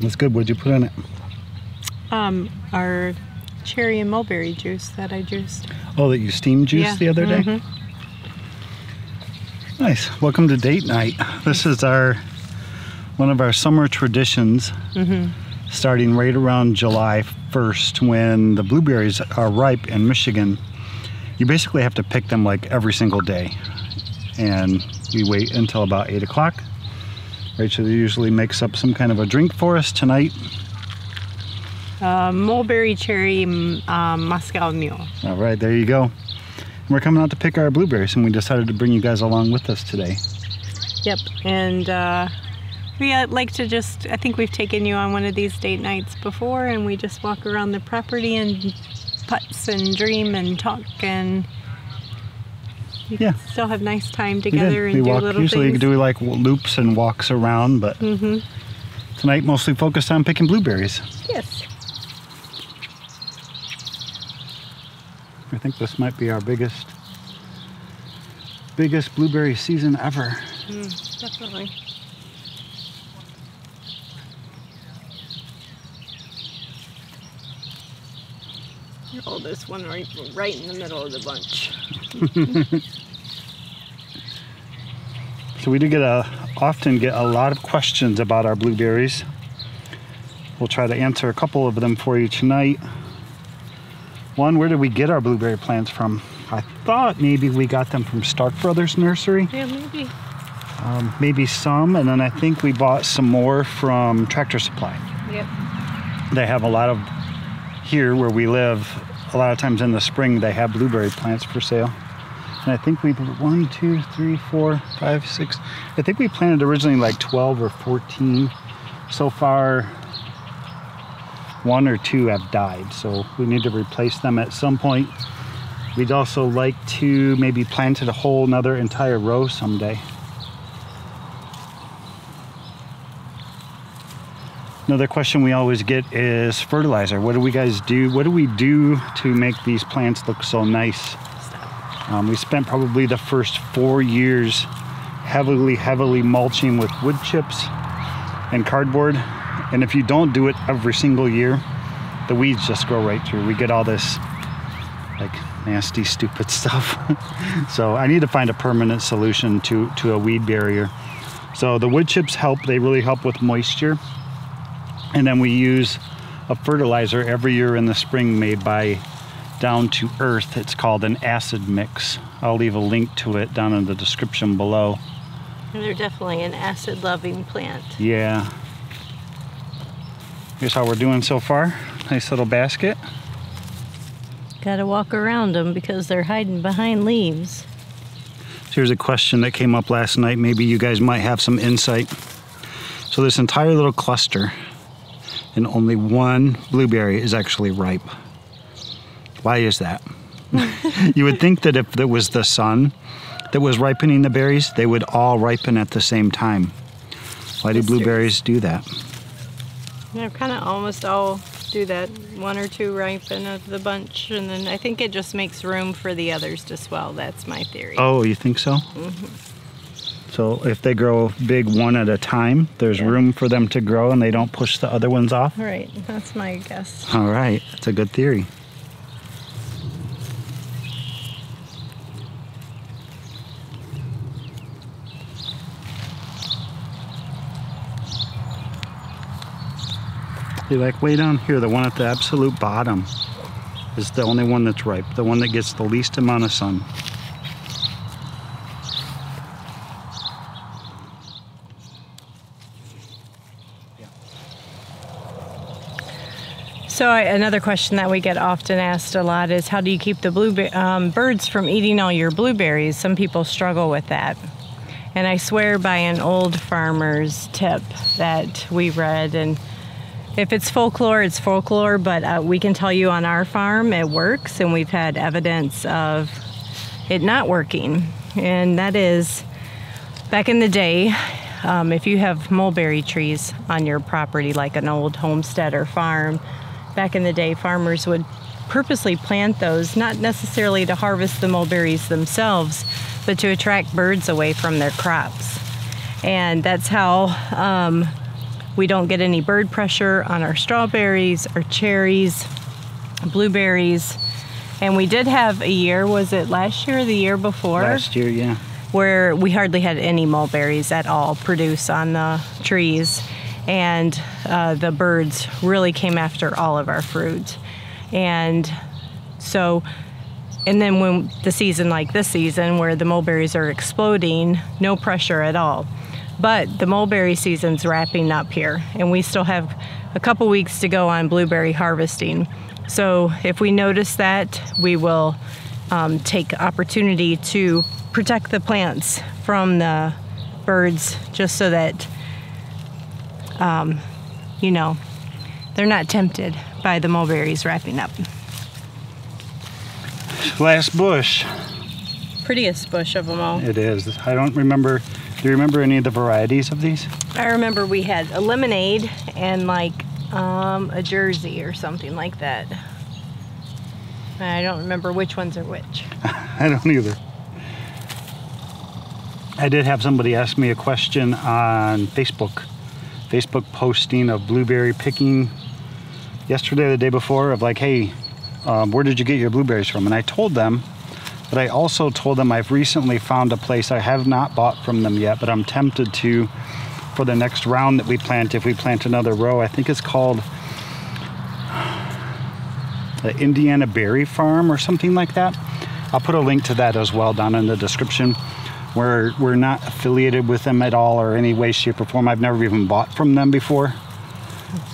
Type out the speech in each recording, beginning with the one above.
That's good. What'd you put in it? Our cherry and mulberry juice that I juiced. Oh, that you steam juiced the other day? Nice. Welcome to date night. This is one of our summer traditions, starting right around July 1st when the blueberries are ripe in Michigan. You basically have to pick them like every single day. And we wait until about 8 o'clock. Rachel usually makes up some kind of a drink for us tonight. Mulberry cherry Moscow Mule. All right, there you go. We're coming out to pick our blueberries, and we decided to bring you guys along with us today. Yep, and we like to just, I think we've taken you on one of these date nights before, and we just walk around the property and putz and dream and talk, and you can still have nice time together and do little usually things. Do like loops and walks around, but tonight mostly focused on picking blueberries. Yes. I think this might be our biggest blueberry season ever. Definitely. Oh, this one right in the middle of the bunch. So we do often get a lot of questions about our blueberries. We'll try to answer a couple of them for you tonight. One, where did we get our blueberry plants from? I thought maybe we got them from Stark Brothers Nursery. Yeah, maybe. Maybe some, and then I think we bought some more from Tractor Supply. Yep. They have a lot of, here where we live, a lot of times in the spring they have blueberry plants for sale. And I think we, 1, 2, 3, 4, 5, 6, I think we planted originally like 12 or 14. So far, 1 or 2 have died, so we need to replace them at some point. We'd also like to maybe plant a whole another entire row someday. Another question we always get is fertilizer. What do we guys do? What do we do to make these plants look so nice? We spent probably the first 4 years heavily mulching with wood chips and cardboard. And if you don't do it every single year, the weeds just grow right through. We get all this like nasty, stupid stuff. So I need to find a permanent solution to a weed barrier. So the wood chips help. They really help with moisture. And then we use a fertilizer every year in the spring made by Down to Earth. It's called an acid mix. I'll leave a link to it down in the description below. They're definitely an acid-loving plant. Yeah. Here's how we're doing so far. Nice little basket. Gotta walk around them because they're hiding behind leaves. So here's a question that came up last night. Maybe you guys might have some insight. So this entire little cluster and only one blueberry is actually ripe. Why is that? You would think that if it was the sun that was ripening the berries, they would all ripen at the same time. Why do blueberries do that? They're kind of almost all do that. 1 or 2 ripen of the bunch, and then I think it just makes room for the others to swell. That's my theory. Oh, you think so? So if they grow big one at a time, there's room for them to grow and they don't push the other ones off? Right, that's my guess. All right, that's a good theory. Like way down here, the one at the absolute bottom is the only one that's ripe, the one that gets the least amount of sun. So another question that we get often asked a lot is, how do you keep the birds from eating all your blueberries? Some people struggle with that. And I swear by an old farmer's tip that we read, and if it's folklore, it's folklore, but we can tell you on our farm it works, and we've had evidence of it not working. And that is, back in the day, if you have mulberry trees on your property, like an old homestead or farm, back in the day, farmers would purposely plant those, not necessarily to harvest the mulberries themselves, but to attract birds away from their crops. And that's how We don't get any bird pressure on our strawberries, our cherries, blueberries. And we did have a year, was it last year or the year before? Last year, yeah. Where we hardly had any mulberries at all produce on the trees. And the birds really came after all of our fruit. And so, and then when the season like this season where the mulberries are exploding, no pressure at all. But the mulberry season's wrapping up here, and we still have a couple weeks to go on blueberry harvesting. So if we notice that, we will take opportunity to protect the plants from the birds, just so that, you know, they're not tempted by the mulberries wrapping up. Last bush. Prettiest bush of them all. It is. I don't remember. Do you remember any of the varieties of these? I remember we had a lemonade and like a Jersey or something like that. I don't remember which ones are which. I don't either. I did have somebody ask me a question on Facebook posting of blueberry picking yesterday or the day before of like, hey, where did you get your blueberries from? And I told them, but I also told them I've recently found a place. I have not bought from them yet, but I'm tempted to for the next round that we plant, if we plant another row. I think it's called the Indiana Berry Farm or something like that. I'll put a link to that as well down in the description. We're not affiliated with them at all or any way, shape, or form. I've never even bought from them before.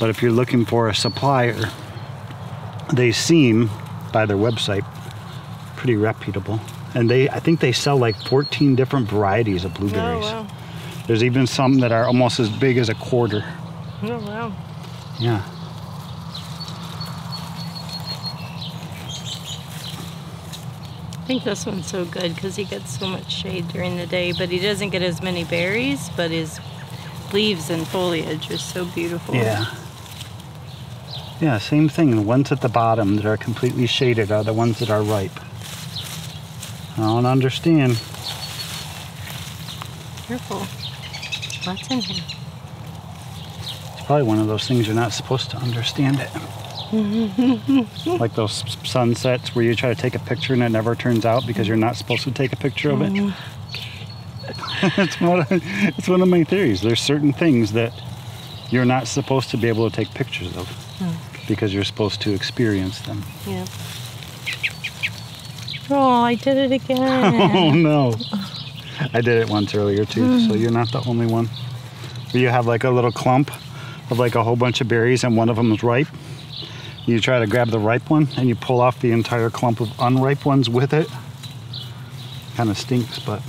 But if you're looking for a supplier, they seem, by their website, pretty reputable. And I think they sell like 14 different varieties of blueberries. Oh, wow. There's even some that are almost as big as a quarter. Oh, wow. Yeah. I think this one's so good because he gets so much shade during the day, but he doesn't get as many berries, but his leaves and foliage is so beautiful. Yeah. Yeah, same thing. The ones at the bottom that are completely shaded are the ones that are ripe. I don't understand. Careful. What's in here? It's probably one of those things you're not supposed to understand it. Like those sunsets where you try to take a picture and it never turns out because you're not supposed to take a picture of it. It's one of my theories. There's certain things that you're not supposed to be able to take pictures of because you're supposed to experience them. Yeah. Oh, I did it again. Oh no. I did it once earlier too, so you're not the only one. Where you have like a little clump of like a whole bunch of berries and one of them is ripe. You try to grab the ripe one and you pull off the entire clump of unripe ones with it. Kind of stinks, but.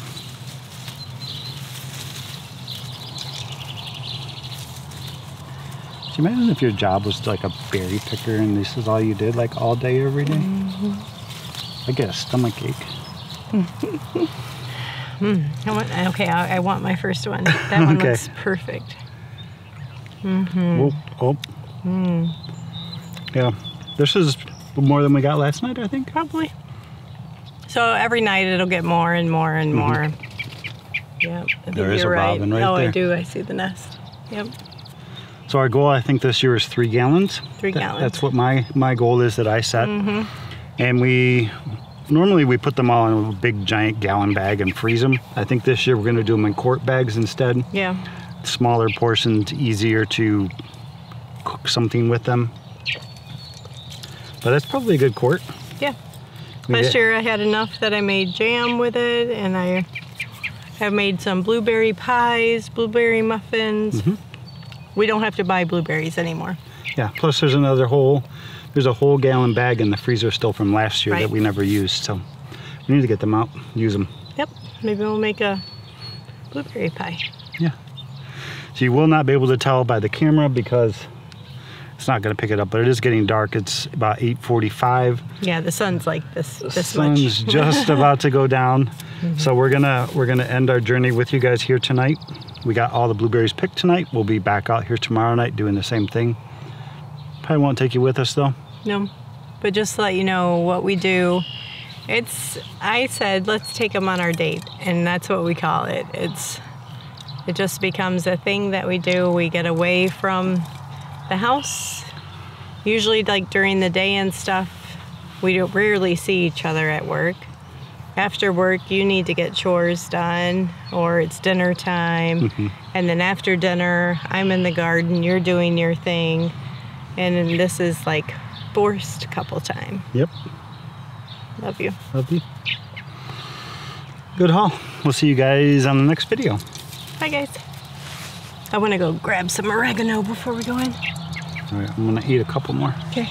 Can you imagine if your job was like a berry picker and this is all you did like all day, every day? I get a stomach ache. I want my first one. That one Okay. looks perfect. Yeah, this is more than we got last night, I think. Probably. So every night it'll get more and more and more. Yep. I think There is you're a robin right oh, there. I do. I see the nest. Yep. So our goal, I think this year is 3 gallons. 3 gallons. That's what my goal is that I set. And normally we put them all in a big giant gallon bag and freeze them. I think this year we're going to do them in quart bags instead. Yeah. Smaller portions, easier to cook something with them. But that's probably a good quart. Yeah. Last year I had enough that I made jam with it, and I have made some blueberry pies, blueberry muffins. We don't have to buy blueberries anymore. Yeah, plus there's a whole gallon bag in the freezer still from last year that we never used, so we need to get them out, use them. Yep, maybe we'll make a blueberry pie. Yeah. So you will not be able to tell by the camera because it's not going to pick it up, but it is getting dark. It's about 8:45. Yeah, the sun's like this The much. sun's just about to go down. So we're gonna end our journey with you guys here tonight. We got all the blueberries picked tonight. We'll be back out here tomorrow night doing the same thing. Probably won't take you with us though. No, but just to let you know what we do. I said, let's take them on our date, and that's what we call it. It's It just becomes a thing that we do. We get away from the house. Usually like during the day and stuff, we rarely see each other at work. After work, you need to get chores done, or it's dinner time. And then after dinner, I'm in the garden, you're doing your thing. And then this is like forced couple time. Yep. Love you. Love you. Good haul. We'll see you guys on the next video. Bye, guys. I want to go grab some oregano before we go in. All right, I'm gonna eat a couple more. Okay.